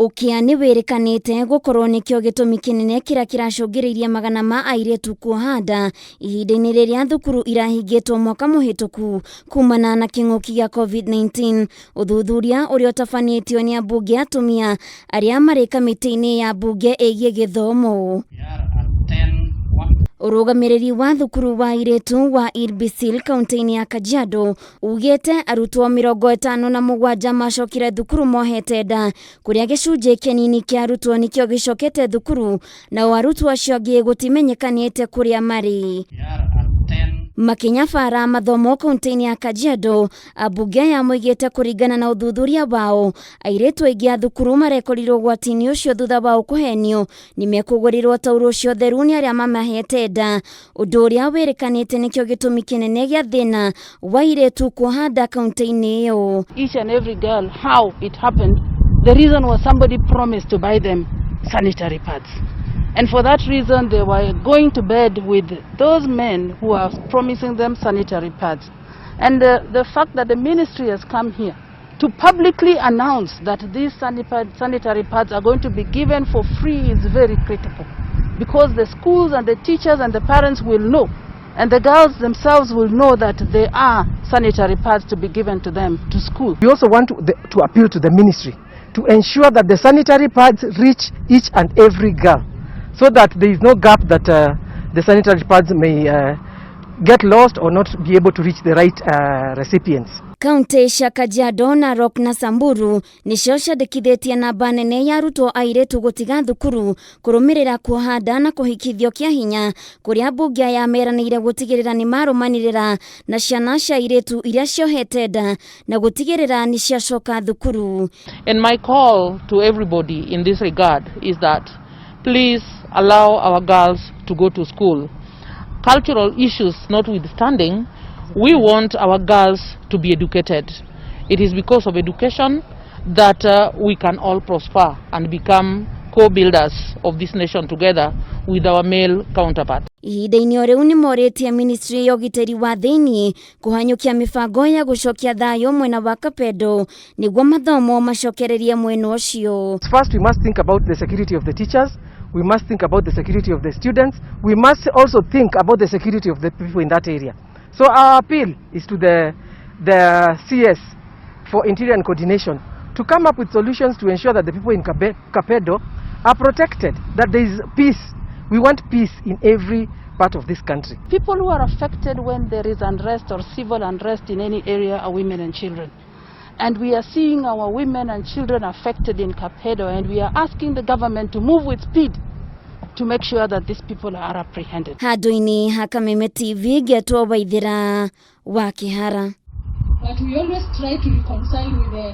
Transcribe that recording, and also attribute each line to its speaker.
Speaker 1: Ukia ni wirikanite gukorwo nikio gitumi kinene kira kiracungiririe magana ma airetu kuhanda ihinda-ini riria thukuru irahingitwo mwaka muhituku kumana na king'uki gia COVID-19. Uthuthuria uria utafanitio ni ambunge atumia aria mari kamiti-ini ya bunge igie githomo. Urugamiriri wa thukuru wa airetu wa Irbisil kaunti-ini ya Kajiado ugite arutwo 57 macokire thukuru mohete nda, kuria gicunji kinini kia arutwo nikio gicokete thukuru na arutwo acio angi gutimenyekanite kuria mari. Makinyabara mathomo kaunti-ini ya Kajiado, ambunge yamoigite kuringana na uthuthuria wao airetu aingi a thukuru marekorirwo gwatini ucio thutha wao kuhenio nimekugurirwo tauro cio theru ni aria mamahete nda, undu uria wirikanite nikio gitumi kinene gia thina wa airetu kuhanda kaunti-ini iyo.
Speaker 2: Each and every girl, how it happened, the reason was somebody promised to buy them sanitary pads. And for that reason, they were going to bed with those men who are promising them sanitary pads. And the fact that the ministry has come here to publicly announce that these sanitary pads are going to be given for free is very critical, because the schools and the teachers and the parents will know, and the girls themselves will know that there are sanitary pads to be given to them to school.
Speaker 3: We also want to appeal to the ministry to ensure that the sanitary pads reach each and every girl, so that there is no gap that the sanitary pads may get lost or not be able to reach the right recipients.
Speaker 1: Kaunti cia Kajiado, Narok na Samburu nicio ciandikithitie namba nene ya arutwo airetu gutiga thukuru kurumirira kuhanda na kuhikithio kia hinya, kuria bunge yameranire gutigirira ni marumanirira na ciana cia airetu iria ciohete nda na gutigirira ni ciacoka thukuru.
Speaker 2: And my call to everybody in this regard is that please allow our girls to go to school. Cultural issues notwithstanding, we want our girls to be educated. It is because of education that we can all prosper and become co-builders of this nation together with our male counterpart.
Speaker 1: Ihinda-ini o riu ni moritie ministry ya ugiteri wa thiini kuhanyukia mibango ya gucokia thayo mwena wa Kapedo niguo mathomo macokererie mwena ucio.
Speaker 3: First, we must think about the security of the teachers. We must think about the security of the students. We must also think about the security of the people in that area. So our appeal is to the CS for Interior and Coordination to come up with solutions to ensure that the people in Kapedo are protected, that there is peace. We want peace in every part of this country.
Speaker 2: People who are affected when there is unrest or civil unrest in any area are women and children. And we are seeing our women and children affected in Kapedo, and we are asking the government to move with speed to make sure that these people are apprehended.
Speaker 1: Haduini Hakameme TV Geto Waithira wa Kihara.
Speaker 4: But we always try to reconcile with the